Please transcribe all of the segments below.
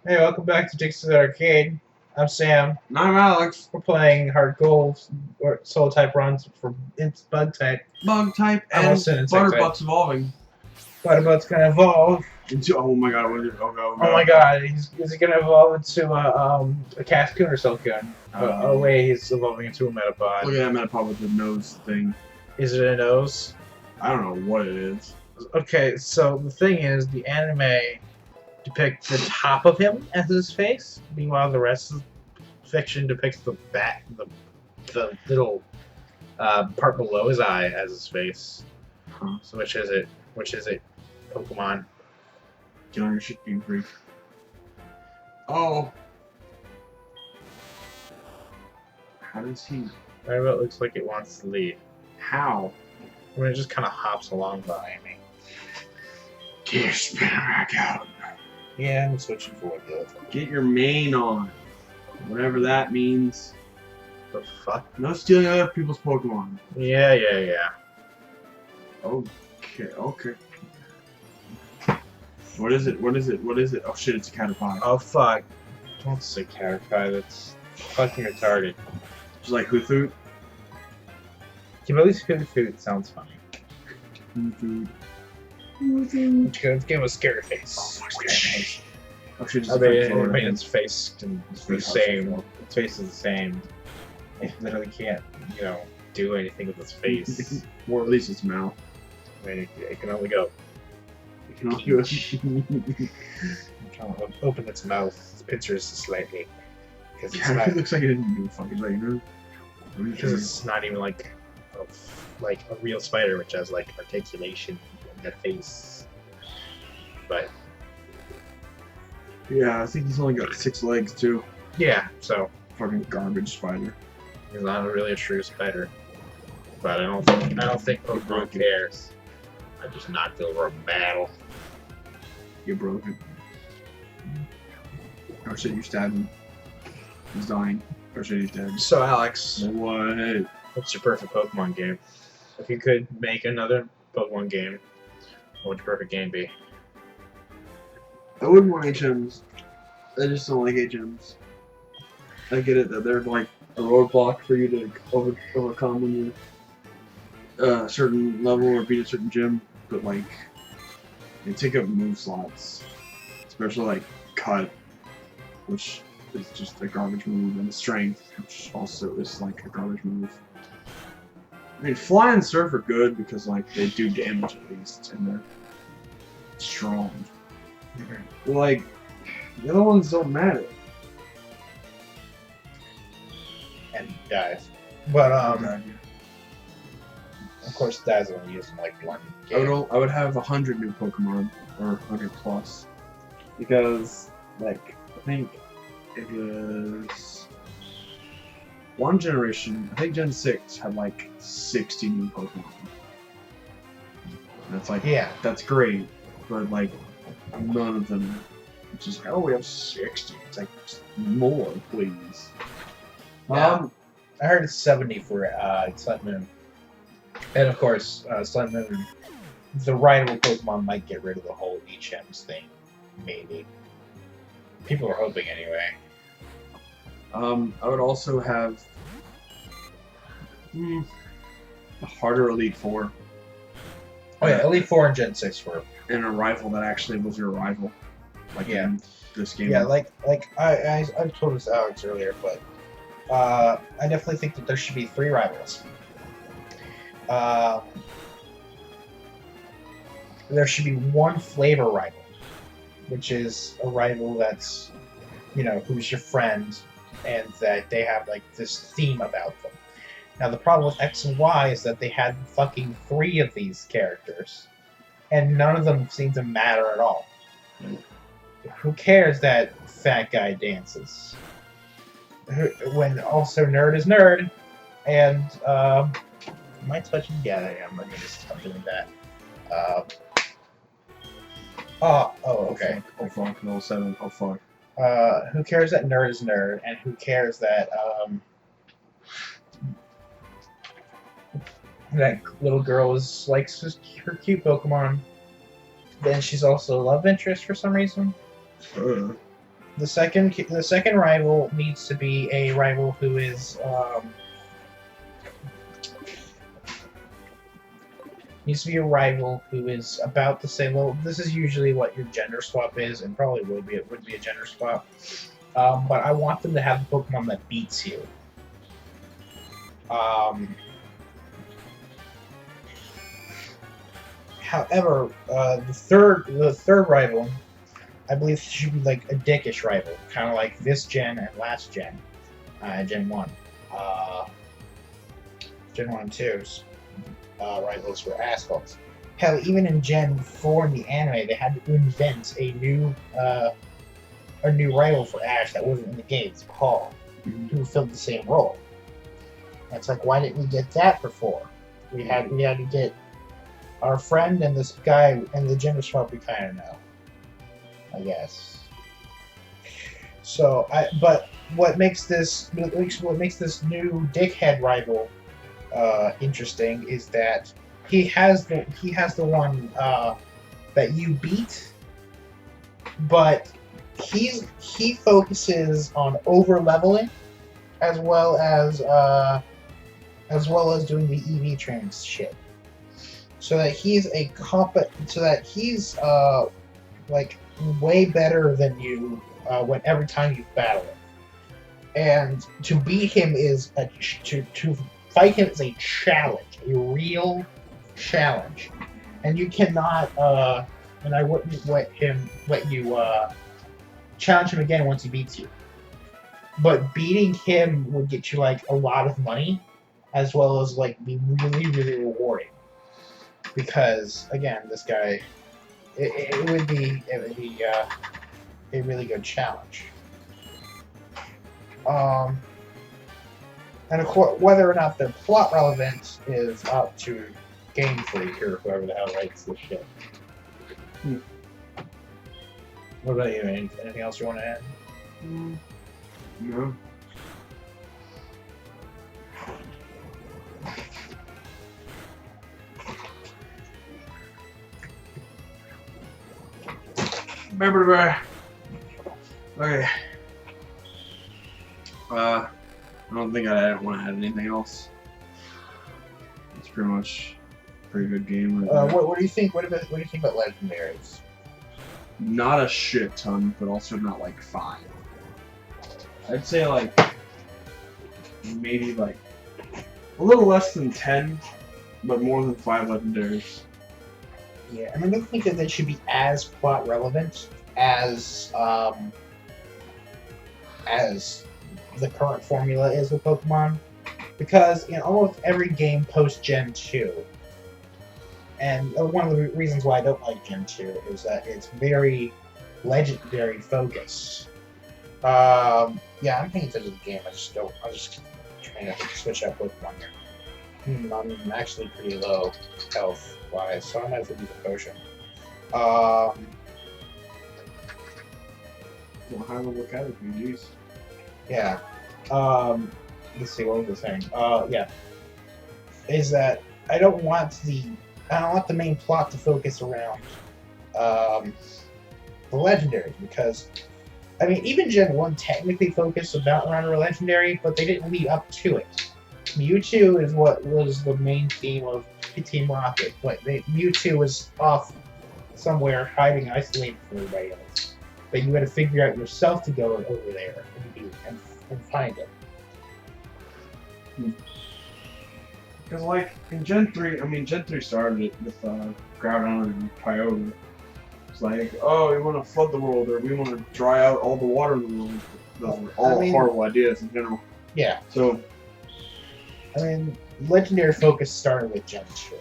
Hey, welcome back to Dixie Arcade. I'm Sam. And I'm Alex. We're playing hard gold or soul type runs for it's bug type. Bug type and Almost an insect Butterbuck's evolving. Butterbut's gonna evolve. Into, oh my god, what is it? Oh god. Oh my god, is he gonna evolve into a Cascoon or Silcoon? Oh wait, he's evolving into a Metapod. Look at that Metapod with the nose thing. Is it a nose? I don't know what it is. Okay, so the thing is, the anime depicts the top of him as his face. Meanwhile, the rest of fiction depicts the back, the little part below his eye as his face. Huh. So which is it? Which is it? Pokemon. Get on your shit, being freak. Oh. How does he? Whatever it looks like it wants to leave. How? I mean, it just kind of hops along behind me. Get your spinner back out. Yeah, I'm switching forward though. Get your mane on. Whatever that means. The fuck? No stealing other people's Pokemon. Yeah. Okay. What is it? Oh shit, it's a Caterpie. Oh fuck. Don't say Caterpie, that's fucking retarded. Just like Hoothoot. Yeah, but at least Hoothoot sounds funny. Hoothoot. Let's give him a scary face. Oh, scary face. Oh shit, I mean, its face is the same. Its face is the same. It literally can't, do anything with its face. Or at least its mouth. I mean, it can only go. It can only go. I'm trying to open its mouth, its pincers slightly. Because it's, It looks like it didn't do fucking right, you know? because it's not even like a real spider, which has like articulation in the face. But yeah, I think he's only got 6 legs too. yeah, so Fucking garbage spider. he's not really a true spider. But I don't think Pokemon cares. I just knocked over a battle. You broke it. Oh shit, you stabbed him. He's dying. Oh shit, he's dead. So Alex, What? what's your perfect Pokemon game? If you could make another Pokemon game, what would your perfect game be? I wouldn't want HMs. I just don't like HMs. I get it that they're like a roadblock for you to overcome when you're a certain level or beat a certain gym, but like they take up move slots, especially like Cut, which is just a garbage move, and Strength, which also is like a garbage move. I mean, Fly and Surf are good because like they do damage at least, and they're strong. Like, the other ones don't matter. And dies. But of course, dies when you use them like one game. I would have 100 new Pokemon, or 100 plus, because like I think it was one generation. I think Gen 6 had like 60 new Pokemon. That's like that's great, but like none of them. It's just like, oh, we have 60. It's like more, please. I heard it's 70 for Sun Moon. And of course, Sun Moon, the rival Pokemon might get rid of the whole HMs thing. Maybe. People are hoping anyway. I would also have a harder Elite Four. Oh yeah, Elite Four and Gen 6 were. And a rival that actually was your rival. Like in this game. Yeah, like I've told this to Alex earlier, but I definitely think that there should be 3 rivals. There should be one flavor rival, which is a rival that's, who's your friend, and that they have like this theme about them. Now the problem with X and Y is that they had fucking 3 of these characters, and none of them seem to matter at all. Who cares that fat guy dances? When also nerd is nerd, and am I touching? Yeah, I am. Let me just stop doing that. Okay. Oh fuck, no 7. Oh fuck. Who cares that nerd is nerd, and who cares that that little girl likes her cute Pokemon. Then she's also a love interest for some reason. The second rival needs to be a rival who is about the same. Well, this is usually what your gender swap is, and probably would be a gender swap. But I want them to have the Pokemon that beats you. However, the third rival, I believe, should be like a dickish rival, kind of like this gen and last gen, Gen 1. Gen 1 and 2's rivals were assholes. Hell, even in Gen 4 in the anime, they had to invent a new rival for Ash that wasn't in the game. It's Paul, who filled the same role. And it's like, why didn't we get that before? We had to get our friend and this guy and the gender swap we kind of know, I guess. So, but what makes this new dickhead rival interesting is that he has the one that you beat, but he focuses on over leveling as well as doing the EV training shit. So that he's like way better than you every time you battle him. And to beat him is to fight him is a challenge, a real challenge. And you cannot and I wouldn't let you challenge him again once he beats you. But beating him would get you like a lot of money, as well as like be really, really rewarding. Because again, this guy, it would be a really good challenge. And of course, whether or not they're plot relevant is up to Game Freak or whoever the hell writes this shit. What about you? Anything else you want to add? No. Okay. I don't think I want to add anything else. It's pretty much a pretty good game. What do you think? What do you think about legendaries? Not a shit ton, but also not like 5. I'd say like maybe like a little less than 10, but more than 5 legendaries. Yeah, I don't think that they should be as plot relevant as the current formula is with Pokemon, because in almost every game post Gen 2, and one of the reasons why I don't like Gen 2 is that it's very legendary focused. Yeah, I'm paying attention to the game. I'm just trying to switch out Pokemon here. I'm actually pretty low health wise, so I might as well use a potion. Well, have a look at it, jeez. Yeah. Let's see, what was I saying? Yeah. Is that I don't want the main plot to focus around the legendaries, because I mean even Gen 1 technically focused around a legendary, but they didn't lead up to it. Mewtwo is what was the main theme of Team Rocket, but Mewtwo was off somewhere hiding, isolated from everybody else. But you had to figure out yourself to go over there and find it. Because like in Gen 3, Gen 3 started it with Groudon and Kyogre. It's like, oh, we want to flood the world, or we want to dry out all the water in the world. Those are all horrible ideas in general. Yeah. So, legendary focus started with Gen 2.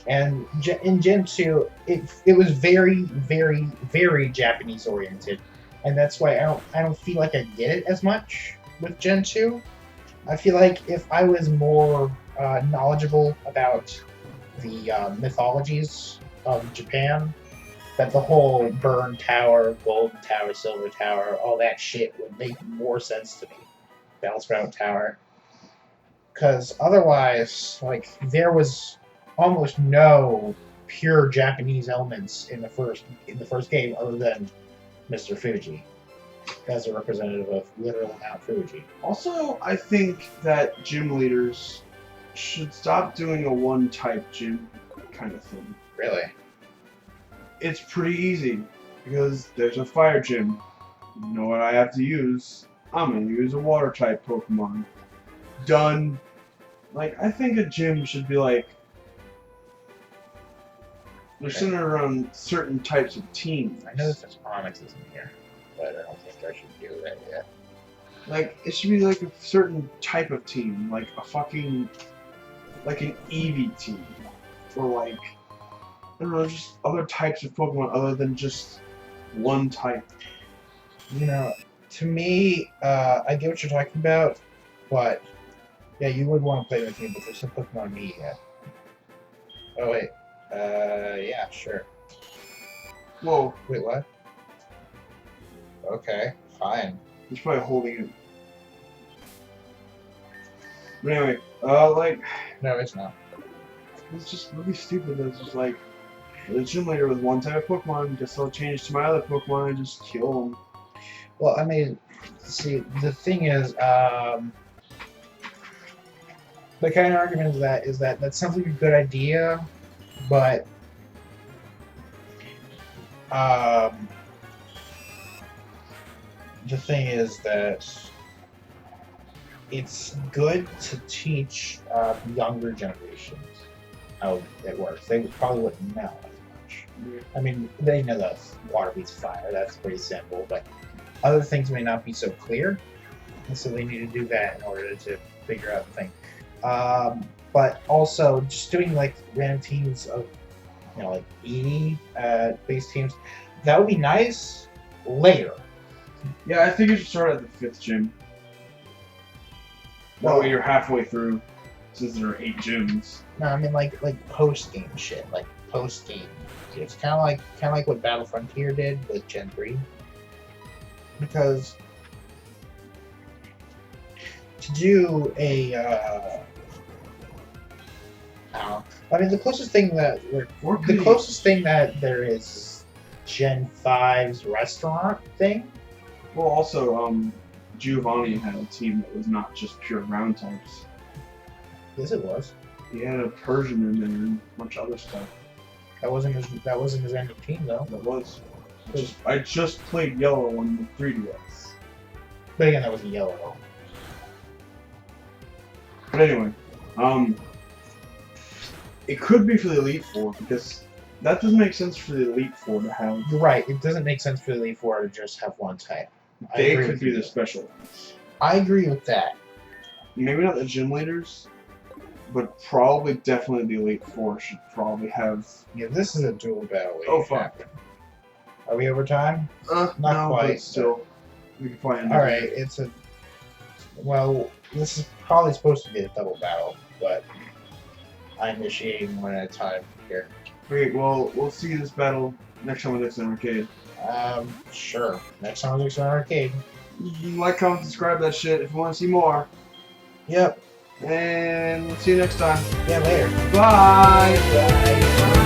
And in Gen 2, it was very, very, very Japanese oriented, and that's why I don't feel like I get it as much with Gen 2. I feel like if I was more knowledgeable about the mythologies of Japan, that the whole Burn Tower, Golden Tower, Silver Tower, all that shit would make more sense to me. Bellsprout Tower, because otherwise, like, there was almost no pure Japanese elements in the first game other than Mr. Fuji. as a representative of literal Mount Fuji. Also, I think that gym leaders should stop doing a one-type gym kind of thing. Really? It's pretty easy because there's a fire gym. You know what I have to use? I'm gonna use a water-type Pokemon. Done. Like, I think a gym should be like, they're centered around certain types of teams. I know that there's Onyx in here, but I don't think I should do that yet. Like, it should be like a certain type of team, like a fucking, like an Eevee team, or like, I don't know, just other types of Pokemon other than just one type. You know, to me, I get what you're talking about, but yeah, you would want to play with me, but there's some Pokemon me yet. Oh wait, yeah, sure. Whoa, Wait, what? Okay, fine. he's probably holding it. But anyway, like, No, it's not. it's just really stupid that it's just like, the gym leader with one type of Pokemon, just I'll change to my other Pokemon and just kill them. Well, I mean, see, the thing is, the kind of argument is that that sounds like a good idea, but the thing is that it's good to teach younger generations how it works. They probably wouldn't know as much. I mean, they know that water beats fire. That's pretty simple, but other things may not be so clear, and so they need to do that in order to figure out the thing. But also, just doing like random teams of, you know, like 80 base teams, that would be nice later. Yeah, I think you should start at the 5th gym. That way you're halfway through, since there are 8 gyms. No, I mean like post game shit, like post game. It's kind of like what Battle Frontier did with Gen 3, because to do a I mean the closest thing that there is Gen 5's restaurant thing. Well, also, Giovanni had a team that was not just pure ground types. Yes, it was. He had a Persian in there and a bunch of other stuff. That wasn't his random team though. That was. I just played Yellow on the 3DS. But again, that was a yellow. But anyway, it could be for the Elite Four because that doesn't make sense for the Elite Four to have. You're right. It doesn't make sense for the Elite Four to just have one type. They could be the special ones. I agree with that. Maybe not the gym leaders, but probably definitely the Elite Four should probably have. Yeah, this is a dual battle. Oh fuck! Are we over time? Not quite. But still, we can probably. All right, it's a. Well, this is probably supposed to be a double battle, but I'm initiating one at a time here. Okay, well, we'll see this battle next time on Dixie Arcade. Sure. Next time on Dixie Arcade. Like, comment, subscribe that shit if you want to see more. Yep. And we'll see you next time. Yeah, later. Bye! Bye.